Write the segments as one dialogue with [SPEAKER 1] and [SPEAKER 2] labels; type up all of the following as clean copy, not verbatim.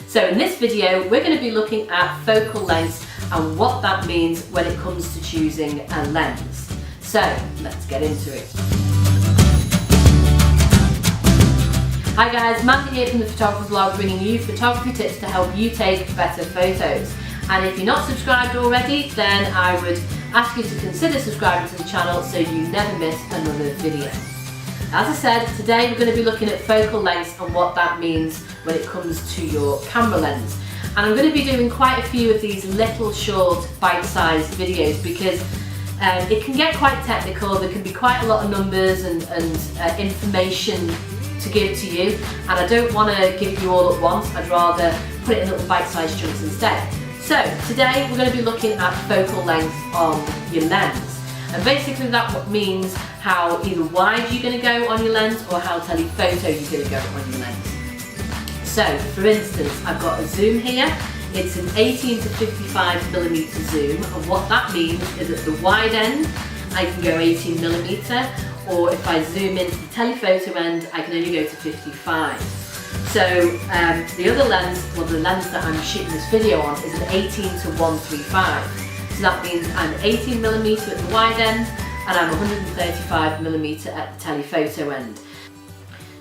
[SPEAKER 1] So in this video, we're going to be looking at focal lengths and what that means when it comes to choosing a lens. So let's get into it. Hi guys, Mandy here from the Photographer Blog, bringing you photography tips to help you take better photos. And if you're not subscribed already, then I would ask you to consider subscribing to the channel so you never miss another video. As I said, today we're going to be looking at focal lengths and what that means when it comes to your camera lens. And I'm going to be doing quite a few of these little short bite-sized videos because it can get quite technical. There can be quite a lot of numbers and information to give to you, and I don't want to give you all at once. I'd rather put it in little bite-sized chunks instead. So today we're going to be looking at focal length on your lens, and basically that means how either wide you're going to go on your lens or how telephoto you're going to go on your lens. So for instance, I've got a zoom here. It's an 18 to 55mm zoom, and what that means is at the wide end I can go 18mm, or if I zoom into the telephoto end I can only go to 55. So the other lens, well the lens that I'm shooting this video on, is an 18 to 135. So that means I'm 18mm at the wide end and I'm 135mm at the telephoto end.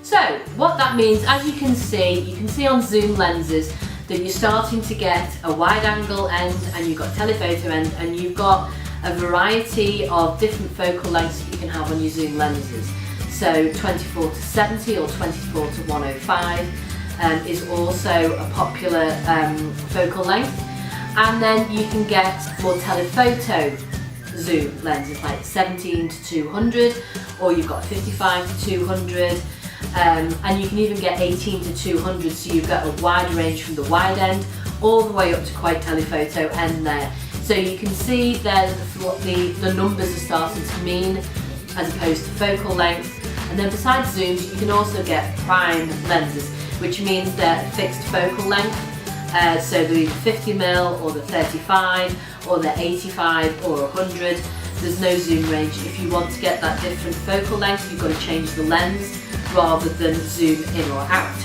[SPEAKER 1] So what that means, as you can see on zoom lenses that you're starting to get a wide angle end and you've got telephoto end, and you've got a variety of different focal lengths that you can have on your zoom lenses. So 24 to 70 or 24 to 105 is also a popular focal length. And then you can get more telephoto zoom lenses like 17 to 200, or you've got 55 to 200, and you can even get 18 to 200, so you've got a wide range from the wide end all the way up to quite telephoto end there. So you can see there what the numbers are starting to mean as opposed to focal length. And then besides zooms, you can also get prime lenses, which means they're fixed focal length. So they're either 50mm or the 35 or the 85 or 100. There's no zoom range. If you want to get that different focal length, you've got to change the lens rather than zoom in or out.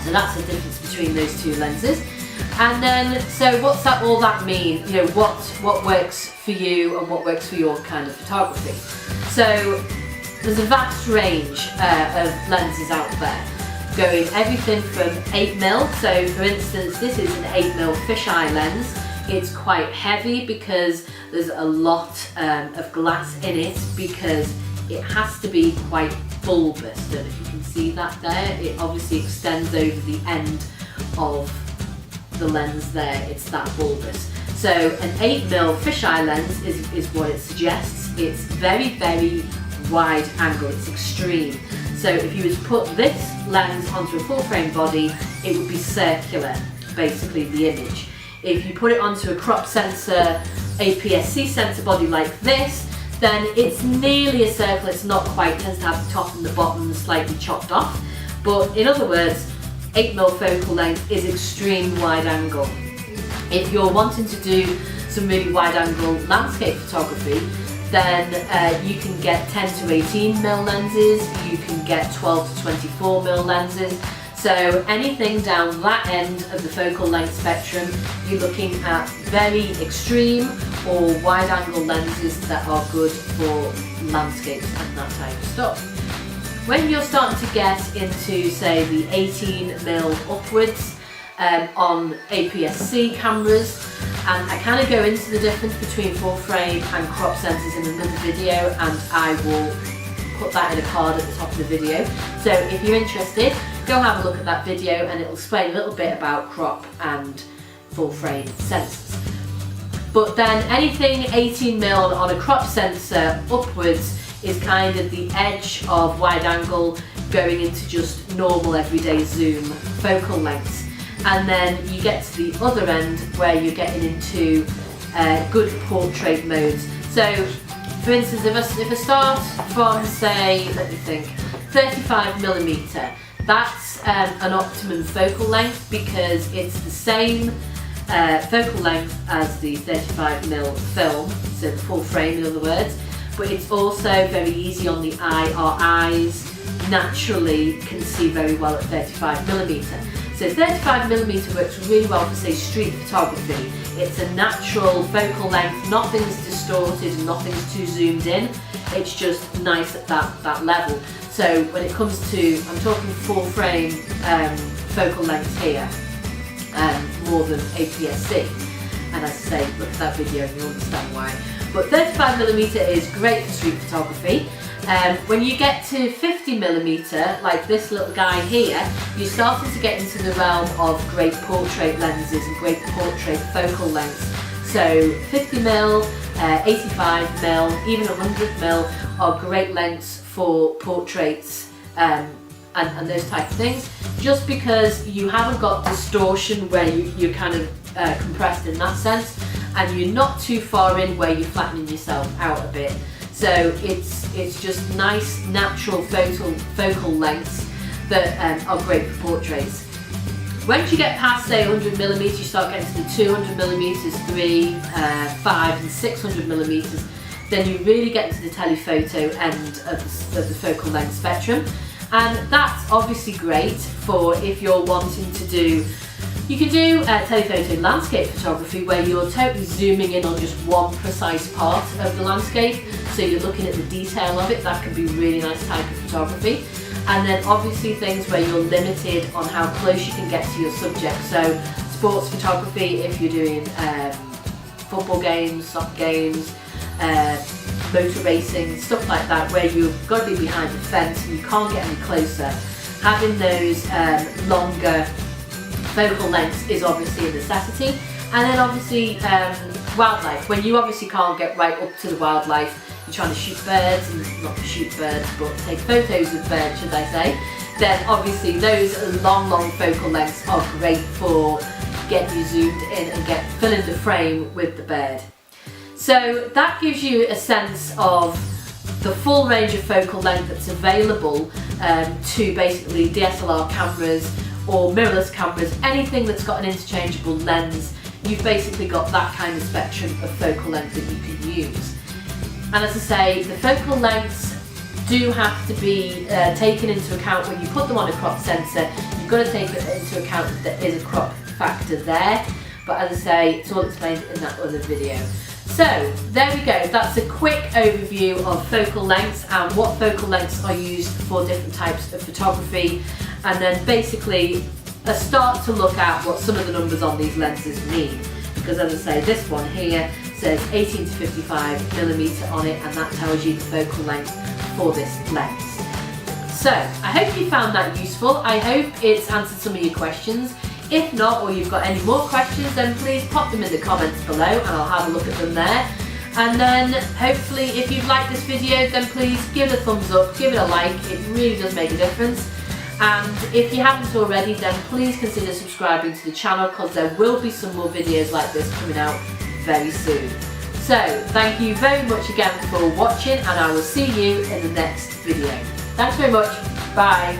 [SPEAKER 1] So that's the difference between those two lenses. And then, so what's that all that mean? You know, what works for you and what works for your kind of photography. So there's a vast range of lenses out there, going everything from 8mm. So for instance, this is an 8mm fisheye lens. It's quite heavy because there's a lot of glass in it, because it has to be quite bulbous. I don't know if you can see that there. It obviously extends over the end of the lens there. It's that bulbous. So an 8mm fisheye lens is what it suggests. It's very, very wide angle. It's extreme. So if you were to put this lens onto a full frame body, it would be circular, basically the image. If you put it onto a crop sensor, APS-C sensor body like this, then it's nearly a circle. It's not quite. It tends to have the top and the bottom slightly chopped off. But in other words, 8mm focal length is extreme wide angle. If you're wanting to do some really wide angle landscape photography, then you can get 10 to 18mm lenses, you can get 12 to 24mm lenses. So anything down that end of the focal length spectrum, you're looking at very extreme or wide angle lenses that are good for landscapes and that type of stuff. When you're starting to get into, say, the 18mm upwards on APS-C cameras, and I kind of go into the difference between full frame and crop sensors in another video, and I will put that in a card at the top of the video. So if you're interested, go have a look at that video and it'll explain a little bit about crop and full frame sensors. But then anything 18mm on a crop sensor upwards is kind of the edge of wide angle going into just normal everyday zoom focal lengths. And then you get to the other end where you're getting into good portrait modes. So for instance, if I start from, say, let me think, 35mm, that's an optimum focal length because it's the same focal length as the 35mm film, so the full frame in other words, but it's also very easy on the eye. Our eyes naturally can see very well at 35mm. So 35mm works really well for, say, street photography. It's a natural focal length, nothing's distorted and nothing's too zoomed in. It's just nice at that level. So when it comes to, I'm talking full frame focal length here, more than APS-C. And as I say, look at that video and you understand why. But 35mm is great for street photography. When you get to 50mm, like this little guy here, you're starting to get into the realm of great portrait lenses and great portrait focal lengths. So 50mm, 85mm, even 100mm are great lengths for portraits and those type of things, just because you haven't got distortion where you're kind of compressed in that sense, and you're not too far in where you're flattening yourself out a bit. So it's just nice natural focal lengths that are great for portraits. Once you get past, say, 100mm, you start getting to the 200mm, 3, 5 and 600mm, then you really get into the telephoto end of the focal length spectrum. And that's obviously great for if you're wanting to do, you can do telephoto landscape photography where you're totally zooming in on just one precise part of the landscape, so you're looking at the detail of it. That can be a really nice type of photography. And then obviously things where you're limited on how close you can get to your subject. So sports photography, if you're doing football games, soccer games, motor racing, stuff like that, where you've got to be behind the fence and you can't get any closer. Having those longer focal lengths is obviously a necessity. And then obviously wildlife, when you obviously can't get right up to the wildlife, you're trying to shoot birds, and not shoot birds, but take photos of birds, should I say, then obviously those long focal lengths are great for getting you zoomed in and filling the frame with the bird. So that gives you a sense of the full range of focal length that's available to basically DSLR cameras or mirrorless cameras, anything that's got an interchangeable lens. You've basically got that kind of spectrum of focal length that you can use. And as I say, the focal lengths do have to be taken into account when you put them on a crop sensor. You've got to take into account that there is a crop factor there, but as I say, it's all explained in that other video. So there we go, that's a quick overview of focal lengths and what focal lengths are used for different types of photography, and then basically a start to look at what some of the numbers on these lenses mean, because as I say, this one here says 18 to 55mm on it, and that tells you the focal length for this lens. So I hope you found that useful. I hope it's answered some of your questions. If not, or you've got any more questions, then please pop them in the comments below and I'll have a look at them there. And then hopefully if you've liked this video, then please give it a thumbs up, give it a like, it really does make a difference. And if you haven't already, then please consider subscribing to the channel, because there will be some more videos like this coming out very soon. So thank you very much again for watching, and I will see you in the next video. Thanks very much, bye.